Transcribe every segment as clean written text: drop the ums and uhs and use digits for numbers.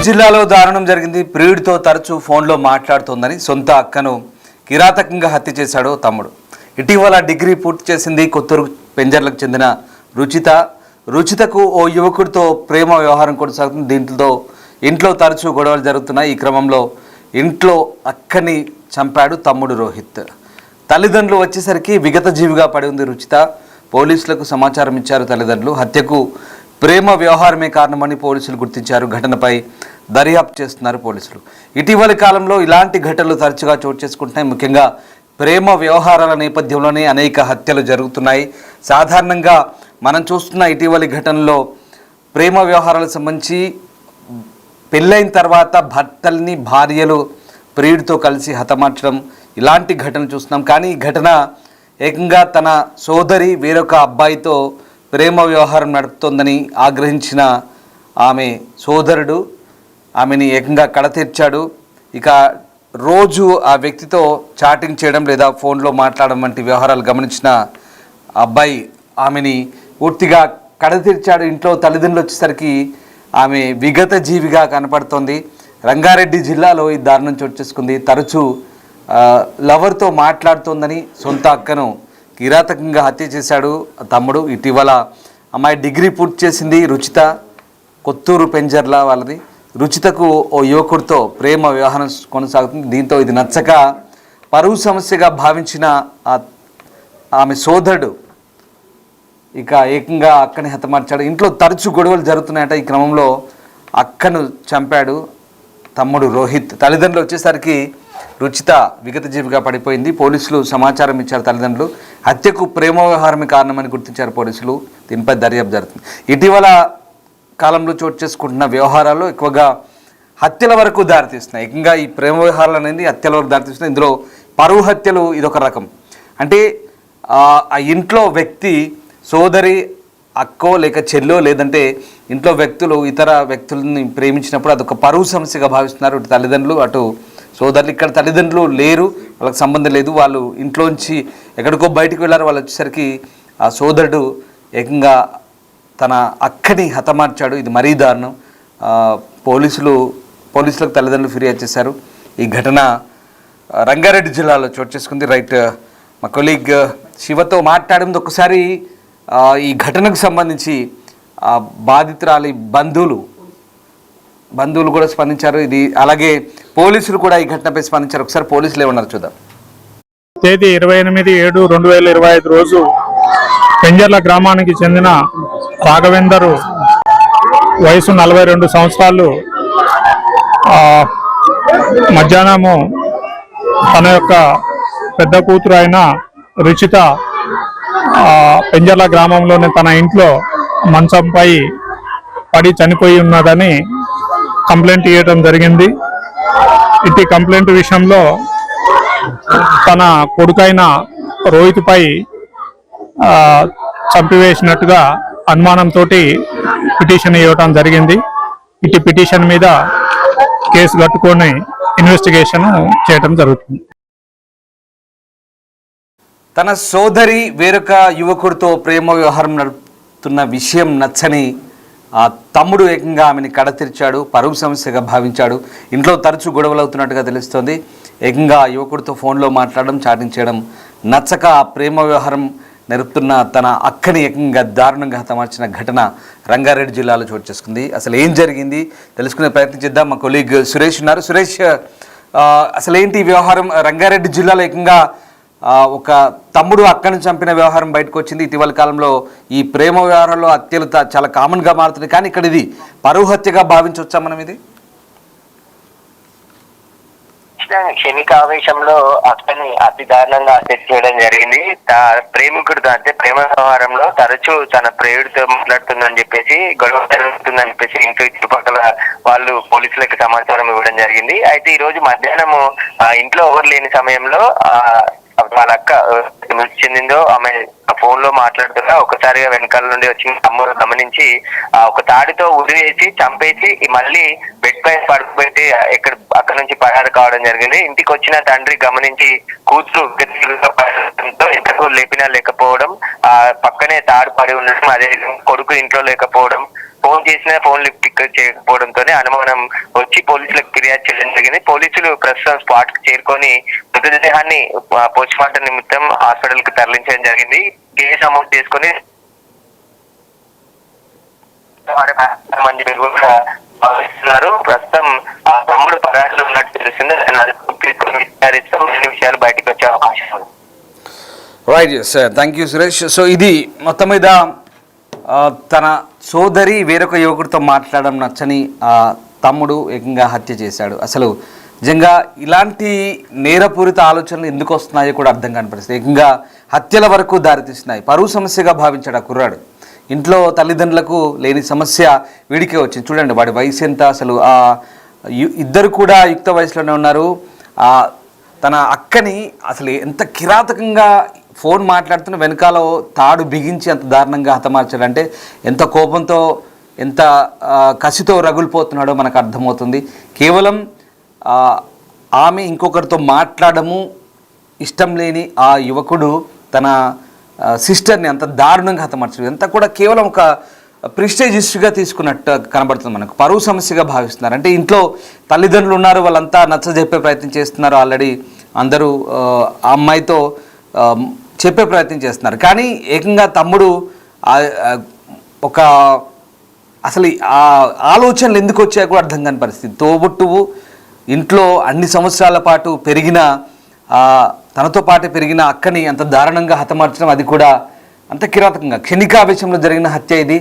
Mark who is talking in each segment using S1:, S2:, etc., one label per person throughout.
S1: జిల్లాలో దారుణం జరిగింది. ప్రియుడితో తరచూ ఫోన్లో మాట్లాడుతోందని సొంత అక్కను కిరాతకంగా హత్య చేశాడు తమ్ముడు. ఇటీవల డిగ్రీ పూర్తి చేసింది కొత్తూరు పెంజర్లకు చెందిన రుచితకు ఓ యువకుడితో ప్రేమ వ్యవహారం కొనసాగుతుంది. దీంట్లో ఇంట్లో తరచూ గొడవలు జరుగుతున్నాయి. ఈ క్రమంలో ఇంట్లో అక్కని చంపాడు తమ్ముడు రోహిత్. తల్లిదండ్రులు వచ్చేసరికి విగత జీవిగా పడి ఉంది రుచిత. పోలీసులకు సమాచారం ఇచ్చారు తల్లిదండ్రులు. హత్యకు ప్రేమ వ్యవహారమే కారణమని పోలీసులు గుర్తించారు. ఘటనపై దర్యాప్తు చేస్తున్నారు పోలీసులు. ఇటీవలి కాలంలో ఇలాంటి ఘటనలు తరచుగా చోటు చేసుకుంటున్నాయి. ముఖ్యంగా ప్రేమ వ్యవహారాల నేపథ్యంలోనే అనేక హత్యలు జరుగుతున్నాయి. సాధారణంగా మనం చూస్తున్న ఇటీవలి ఘటనలో ప్రేమ వ్యవహారాలకు సంబంధించి పెళ్ళైన తర్వాత భర్తల్ని భార్యలు ప్రియుడితో కలిసి హతమార్చడం ఇలాంటి ఘటనలు చూస్తున్నాం. కానీ ఈ ఘటన ఏకంగా తన సోదరి వేరొక అబ్బాయితో ప్రేమ వ్యవహారం నడుపుతోందని ఆగ్రహించిన ఆమె సోదరుడు ఆమెని ఏకంగా కడతీర్చాడు. ఇక రోజు ఆ వ్యక్తితో చాటింగ్ చేయడం లేదా ఫోన్లో మాట్లాడడం వంటి వ్యవహారాలు గమనించిన అబ్బాయి ఆమెని పూర్తిగా కడతీర్చాడు. ఇంట్లో తల్లిదండ్రులు వచ్చేసరికి ఆమె విగత జీవిగా కనపడుతోంది. రంగారెడ్డి జిల్లాలో ఈ దారుణం చోటు చేసుకుంది. తరచూ లవర్తో మాట్లాడుతోందని సొంత అక్కను కిరాతకంగా హత్య చేశాడు తమ్ముడు. ఇటీవల అమ్మాయి డిగ్రీ పూర్తి చేసింది రుచిత, కొత్తూరు పెంజర్ల వాళ్ళది. రుచితకు ఓ యువకుడితో ప్రేమ వ్యవహారం కొనసాగుతుంది. దీంతో ఇది నచ్చక పరువు సమస్యగా భావించిన ఆమె సోదరుడు ఇక ఏకంగా అక్కని హతమార్చాడు. ఇంట్లో తరచూ గొడవలు జరుగుతున్నాయట. ఈ క్రమంలో అక్కను చంపాడు తమ్ముడు రోహిత్. తల్లిదండ్రులు వచ్చేసరికి రుచిత విగత జీవిగా పడిపోయింది. పోలీసులు సమాచారం ఇచ్చారు తల్లిదండ్రులు. హత్యకు ప్రేమ వ్యవహారమే కారణమని గుర్తించారు పోలీసులు. దీనిపై దర్యాప్తు జరుగుతుంది. ఇటీవల కాలంలో చోటు చేసుకుంటున్న వ్యవహారాలు ఎక్కువగా హత్యల వరకు దారితీస్తున్నాయి. ఏకంగా ఈ ప్రేమ వ్యవహారాలు అనేది హత్యల వరకు దారితీస్తున్నాయి. ఇందులో పరువు హత్యలు ఇదొక రకం. అంటే ఆ ఇంట్లో వ్యక్తి సోదరి అక్కో లేక చెల్లో లేదంటే ఇంట్లో వ్యక్తులు ఇతర వ్యక్తులని ప్రేమించినప్పుడు అదొక పరువు సమస్యగా భావిస్తున్నారు ఇటు తల్లిదండ్రులు అటు సోదరులు. ఇక్కడ తల్లిదండ్రులు లేరు, వాళ్ళకి సంబంధం లేదు, వాళ్ళు ఇంట్లోంచి ఎక్కడికో బయటకు వెళ్ళారు. వాళ్ళు వచ్చేసరికి ఆ సోదరుడు ఏకంగా తన అక్కని హతమార్చాడు. ఇది మరీ దారుణం. పోలీసులకు తల్లిదండ్రులు ఫిర్యాదు చేశారు. ఈ ఘటన రంగారెడ్డి జిల్లాలో చోటు చేసుకుంది. రైట్, మా కొలీగ్ శివతో మాట్లాడింది. ఒకసారి ఈ ఘటనకు సంబంధించి బాధితురాలి బంధువులు కూడా స్పందించారు. ఇది అలాగే పోలీసులు కూడా ఈ ఘటనపై స్పందించారు. ఒకసారి పోలీసులు ఏమన్నారు చూద్దాం.
S2: తేదీ 28/7/2025 రోజు పెంజర్ల గ్రామానికి చెందిన రాఘవేందర్ వయసు 42 సంవత్సరాలు మధ్యాహ్నము తన యొక్క పెద్ద కూతురు అయిన రుచిత పెంజర్ల గ్రామంలోని తన ఇంట్లో మంచంపై పడి చనిపోయి ఉన్నదని కంప్లైంట్ ఇవ్వడం జరిగింది. ఇటు కంప్లైంట్ విషయంలో తన కొడుకైన రోహిత్పై చంపివేసినట్టుగా అనుమానంతో పిటిషన్ ఇవ్వడం జరిగింది. ఇటు పిటిషన్ మీద కేసు కట్టుకొని ఇన్వెస్టిగేషన్ చేయడం జరుగుతుంది.
S1: తన సోదరి వేరొక యువకుడితో ప్రేమ వ్యవహారం నడుపుతున్న విషయం నచ్చని ఆ తమ్ముడు ఏకంగా ఆమెని కడతీర్చాడు. పరువు సమస్యగా భావించాడు. ఇంట్లో తరచూ గొడవలు అవుతున్నట్టుగా తెలుస్తోంది. ఏకంగా యువకుడితో ఫోన్లో మాట్లాడడం, చాటింగ్ చేయడం నచ్చక ఆ ప్రేమ వ్యవహారం నడుపుతున్న తన అక్కని ఏకంగా దారుణంగా హతమార్చిన ఘటన రంగారెడ్డి జిల్లాలో చోటు చేసుకుంది. అసలు ఏం జరిగింది తెలుసుకునే ప్రయత్నం చేద్దాం. మా కొలీగ్ సురేష్ ఉన్నారు. సురేష్, అసలు ఏంటి వ్యవహారం? రంగారెడ్డి జిల్లాలో ఏకంగా ఒక తమ్ముడు అక్కను చంపిన వ్యవహారం బయటకు వచ్చింది. ఇటీవల కాలంలో ఈ ప్రేమ వ్యవహారంలో హత్యలు చాలా కామన్గా మారుతున్నాయి. కానీ ఇక్కడ ఇది పరువు హత్యగా భావించవచ్చా మనం? ఇది
S3: క్షణిక ఆవేశంలో అక్కని అతి దారుణంగా హత్య చేయడం జరిగింది. ప్రేమికుడితో అంటే ప్రేమ వ్యవహారంలో తరచూ తన ప్రియుడితో మాట్లాడుతుందని చెప్పేసి గొడవ జరుగుతుందని చెప్పేసి ఇంట్లో చుట్టుపక్కల వాళ్ళు పోలీసులకు సమాచారం ఇవ్వడం జరిగింది. అయితే ఈ రోజు మధ్యాహ్నము ఇంట్లో ఎవరు లేని సమయంలో వాళ్ళ అక్క మృతి చెందిందో ఆమె ఫోన్ లో మాట్లాడుతున్నా ఒకసారిగా వెనకాల నుండి వచ్చిన తమ్ముడు గమనించి ఒక తాడితో ఉరివేసి చంపేసి మళ్ళీ బెడ్ పై పడుకుపెట్టి అక్కడి నుంచి పరారు కావడం జరిగింది. ఇంటికి వచ్చిన తండ్రి గమనించి కూతురు ఎంతకు లేపినా లేకపోవడం, పక్కనే తాడు పడి ఉండడం, అదే కొడుకు ఇంట్లో లేకపోవడం, ఫోన్ చేసినా ఫోన్ లిఫ్ట్ చేయకపోవడంతోనే అనుమానం వచ్చి పోలీసులకు ఫిర్యాదు చేయడం జరిగింది. పోలీసులు ప్రస్తుతం స్పాట్ కు చేరుకొని మృతదేహాన్ని పోస్ట్ మార్టం నిమిత్తం హాస్పిటల్ కు తరలించడం జరిగింది. కేసు నమోదు చేసుకుని మంది కూడా భావిస్తున్నారు. ప్రస్తుతం ఆ తమ్ముడు పరారీలో ఉన్నట్టు తెలిసింది. విచారిస్తాం, అన్ని విషయాలు బయటకు వచ్చే అవకాశం ఉంది.
S1: Right sir, thank you Suresh. So ఇది మొత్తం మీద తన సోదరి వేరొక యువకుడితో మాట్లాడడం నచ్చని తమ్ముడు ఏకంగా హత్య చేశాడు. అసలు నిజంగా ఇలాంటి నేరపూరిత ఆలోచనలు ఎందుకు వస్తున్నాయో కూడా అర్థం కాని పరిస్థితి. ఏకంగా హత్యల వరకు దారితీస్తున్నాయి. పరువు సమస్యగా భావించాడు ఆ కుర్రాడు. ఇంట్లో తల్లిదండ్రులకు లేని సమస్య వీడికే వచ్చింది. చూడండి వాడి వయసు ఎంత. అసలు ఇద్దరు కూడా యుక్త వయసులోనే ఉన్నారు. తన అక్కని అసలు ఎంత కిరాతకంగా ఫోన్ మాట్లాడుతున్న వెనకాల తాడు బిగించి అంత దారుణంగా హతమార్చాడంటే ఎంత కోపంతో ఎంత కసితో రగులిపోతున్నాడో మనకు అర్థమవుతుంది. కేవలం ఆమె ఇంకొకరితో మాట్లాడము ఇష్టం లేని ఆ యువకుడు తన సిస్టర్ని అంత దారుణంగా హతమార్చాడు. అంతా కూడా కేవలం ఒక ప్రిస్టేజ్ ఇష్యూగా తీసుకున్నట్టు కనబడుతుంది. మనకు పరువు సమస్యగా భావిస్తున్నారు. అంటే ఇంట్లో తల్లిదండ్రులు ఉన్నారు, వాళ్ళంతా నచ్చజెప్పే ప్రయత్నం చేస్తున్నారు. ఆల్రెడీ అందరూ ఆ అమ్మాయితో చెప్పే ప్రయత్నం చేస్తున్నారు. కానీ ఏకంగా తమ్ముడు ఒక అసలు ఆ ఆలోచనలు ఎందుకు వచ్చాయో కూడా అర్థం కాని పరిస్థితి. తోబుట్టువు ఇంట్లో అన్ని సంవత్సరాల పాటు పెరిగిన తనతో పాటు పెరిగిన అక్కని అంత దారుణంగా హతమార్చడం, అది కూడా అంత కిరాతకంగా క్షణికావేశంలో జరిగిన హత్య. ఇది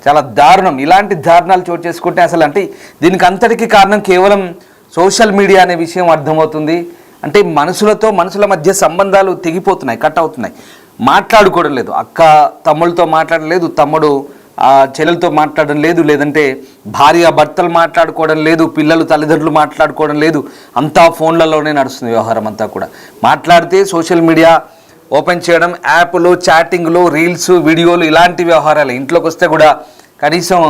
S1: చాలా దారుణం. ఇలాంటి దారుణాలు చోటు చేసుకుంటే అసలు అంటే దీనికి అంతటికీ కారణం కేవలం సోషల్ మీడియా అనే విషయం అర్థమవుతుంది. అంటే మనుషుల మధ్య సంబంధాలు తెగిపోతున్నాయి, కట్ అవుతున్నాయి. మాట్లాడుకోవడం లేదు, అక్క తమ్ముళ్ళతో మాట్లాడలేదు, తమ్ముడు చెల్లెలతో మాట్లాడడం లేదు, లేదంటే భార్య భర్తలు మాట్లాడుకోవడం లేదు, పిల్లలు తల్లిదండ్రులు మాట్లాడుకోవడం లేదు. అంతా ఫోన్లలోనే నడుస్తుంది వ్యవహారం అంతా కూడా. మాట్లాడితే సోషల్ మీడియా ఓపెన్ చేయడం, యాప్లు, చాటింగ్లు, రీల్స్, వీడియోలు, ఇలాంటి వ్యవహారాలు. ఇంట్లోకి వస్తే కూడా కనీసం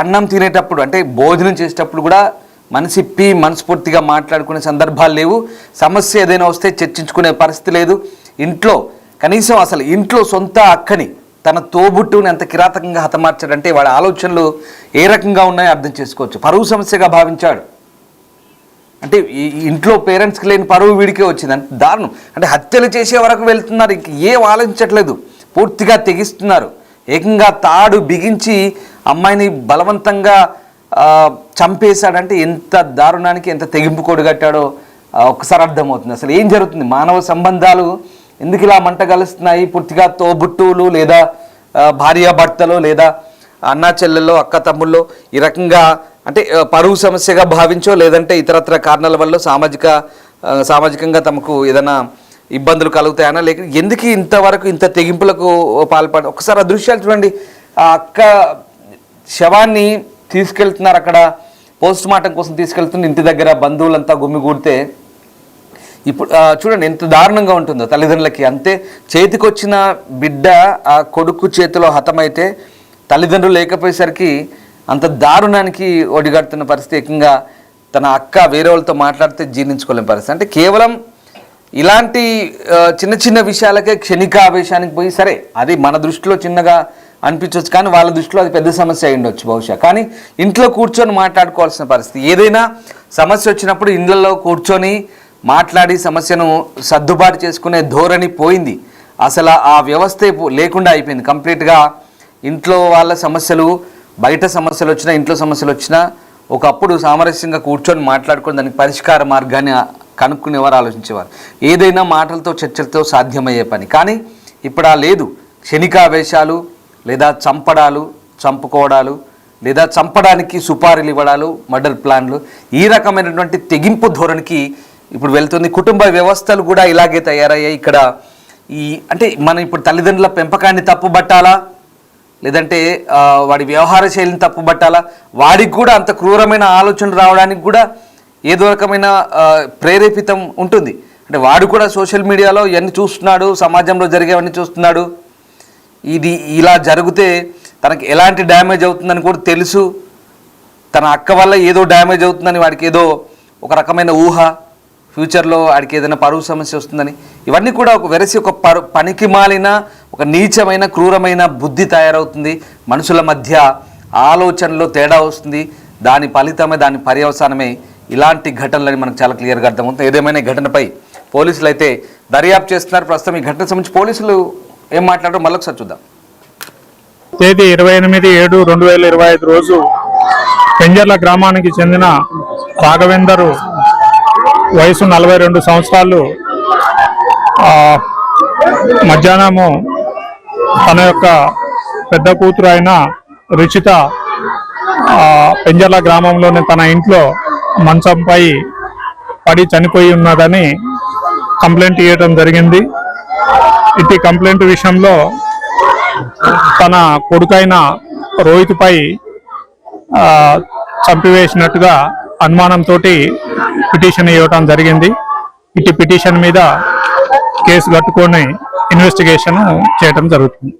S1: అన్నం తినేటప్పుడు అంటే భోజనం చేసేటప్పుడు కూడా మనసిప్పి మనస్ఫూర్తిగా మాట్లాడుకునే సందర్భాలు లేవు. సమస్య ఏదైనా వస్తే చర్చించుకునే పరిస్థితి లేదు. ఇంట్లో కనీసం అసలు ఇంట్లో సొంత అక్కని తన తోబుట్టుని ఎంత కిరాతకంగా హతమార్చాడంటే వాడి ఆలోచనలు ఏ రకంగా ఉన్నాయో అర్థం చేసుకోవచ్చు. పరువు సమస్యగా భావించాడు. అంటే ఇంట్లో పేరెంట్స్కి లేని పరువు వీడికే వచ్చింది. అంటే దారుణం. అంటే హత్యలు చేసే వరకు వెళ్తున్నారు, ఇంక ఏం ఆలోచించట్లేదు, పూర్తిగా తెగిస్తున్నారు. ఏకంగా తాడు బిగించి అమ్మాయిని బలవంతంగా చంపేశాడంటే ఎంత దారుణానికి ఎంత తెగింపు కొడుగట్టాడో ఒక్కసారి అర్థమవుతుంది. అసలు ఏం జరుగుతుంది? మానవ సంబంధాలు ఎందుకు ఇలా మంట కలుస్తున్నాయి? పూర్తిగా తోబుట్టువులు లేదా భార్యాభర్తలు లేదా అన్నా చెల్లెల్లో అక్క తమ్ముళ్ళు ఈ రకంగా అంటే పరువు సమస్యగా భావించో లేదంటే ఇతరత్ర కారణాల వల్ల సామాజికంగా తమకు ఏదైనా ఇబ్బందులు కలుగుతాయనా లేక ఎందుకు ఇంతవరకు ఇంత తెగింపులకు పాల్పడ ఒకసారి ఆ దృశ్యాలు చూడండి. ఆ అక్క శవాన్ని తీసుకెళ్తున్నారు, అక్కడ పోస్ట్ మార్టం కోసం తీసుకెళ్తున్న ఇంటి దగ్గర బంధువులంతా గుమిగూడితే ఇప్పుడు చూడండి ఎంత దారుణంగా ఉంటుందో తల్లిదండ్రులకి. అంతే చేతికొచ్చిన బిడ్డ ఆ కొడుకు చేతిలో హతమైతే తల్లిదండ్రులు లేకపోయేసరికి అంత దారుణానికి ఒడిగడుతున్న పరిస్థితి. ఏకంగా తన అక్క వేరే వాళ్ళతో మాట్లాడితే జీర్ణించుకోలేని పరిస్థితి. అంటే కేవలం ఇలాంటి చిన్న చిన్న విషయాలకే క్షణికావేశానికి పోయి సరే అది మన దృష్టిలో చిన్నగా అనిపించవచ్చు, కానీ వాళ్ళ దృష్టిలో అది పెద్ద సమస్య అయి ఉండొచ్చు బహుశా. కానీ ఇంట్లో కూర్చొని మాట్లాడుకోవాల్సిన పరిస్థితి. ఏదైనా సమస్య వచ్చినప్పుడు ఇళ్ళల్లో కూర్చొని మాట్లాడి సమస్యను సర్దుబాటు చేసుకునే ధోరణి పోయింది. అసలు ఆ వ్యవస్థే లేకుండా అయిపోయింది కంప్లీట్గా. ఇంట్లో వాళ్ళ సమస్యలు, బయట సమస్యలు వచ్చినా, ఇంట్లో సమస్యలు వచ్చినా ఒకప్పుడు సామరస్యంగా కూర్చొని మాట్లాడుకొని దానికి పరిష్కార మార్గాన్ని కనుక్కునేవారు, ఆలోచించేవారు. ఏదైనా మాటలతో చర్చలతో సాధ్యమయ్యే పని. కానీ ఇప్పుడు ఆ లేదు. క్షణికావేశాలు లేదా చంపడాలు, చంపుకోవడాలు లేదా చంపడానికి సుపారీలు ఇవ్వడాలు, మర్డర్ ప్లాన్లు, ఈ రకమైనటువంటి తెగింపు ధోరణికి ఇప్పుడు వెళ్తుంది. కుటుంబ వ్యవస్థలు కూడా ఇలాగే తయారయ్యాయి. ఇక్కడ అంటే మనం ఇప్పుడు తల్లిదండ్రుల పెంపకాన్ని తప్పుబట్టాలా లేదంటే వాడి వ్యవహార శైలిని తప్పుబట్టాలా? వాడికి కూడా అంత క్రూరమైన ఆలోచనలు రావడానికి కూడా ఏదో రకమైన ప్రేరేపితం ఉంటుంది. అంటే వాడు కూడా సోషల్ మీడియాలో ఇవన్నీ చూస్తున్నాడు, సమాజంలో జరిగేవన్నీ చూస్తున్నాడు. ఇది ఇలా జరిగితే తనకి ఎలాంటి డ్యామేజ్ అవుతుందని కూడా తెలుసు. తన అక్క వల్ల ఏదో డ్యామేజ్ అవుతుందని వాడికి ఏదో ఒక రకమైన ఊహ, ఫ్యూచర్లో వాడికి ఏదైనా పరువు సమస్య వస్తుందని. ఇవన్నీ కూడా ఒక వెరసి ఒక పనికి మాలిన ఒక ఒక నీచమైన క్రూరమైన బుద్ధి తయారవుతుంది, మనుషుల మధ్య ఆలోచనలో తేడా వస్తుంది. దాని ఫలితమే, దాని పర్యవసానమే ఇలాంటి ఘటనలని మనకు చాలా క్లియర్గా అర్థమవుతుంది. ఏదేమైనా ఈ ఘటనపై పోలీసులు అయితే దర్యాప్తు చేస్తున్నారు. ప్రస్తుతం ఈ ఘటనకు సంబంధించి పోలీసులు ఏం మాట్లాడారో మళ్ళొకసారి చూద్దాం.
S2: తేదీ 28/7/2025 రోజు పెంజర్ల గ్రామానికి చెందిన రాఘవేందరు వయసు 42 సంవత్సరాలు మధ్యాహ్నము తన యొక్క పెద్ద కూతురు అయిన రుచిత పెంజర్ల గ్రామంలోని తన ఇంట్లో మంచంపై పడి చనిపోయి ఉన్నదని కంప్లైంట్ ఇవ్వడం జరిగింది. ఇటు కంప్లైంట్ విషయంలో తన కొడుకైన రోహిత్పై చంపివేసినట్టుగా అనుమానంతో పిటిషన్ ఇవ్వడం జరిగింది. ఇటు పిటిషన్ మీద కేసు కట్టుకొని ఇన్వెస్టిగేషన్ చేయడం జరుగుతుంది.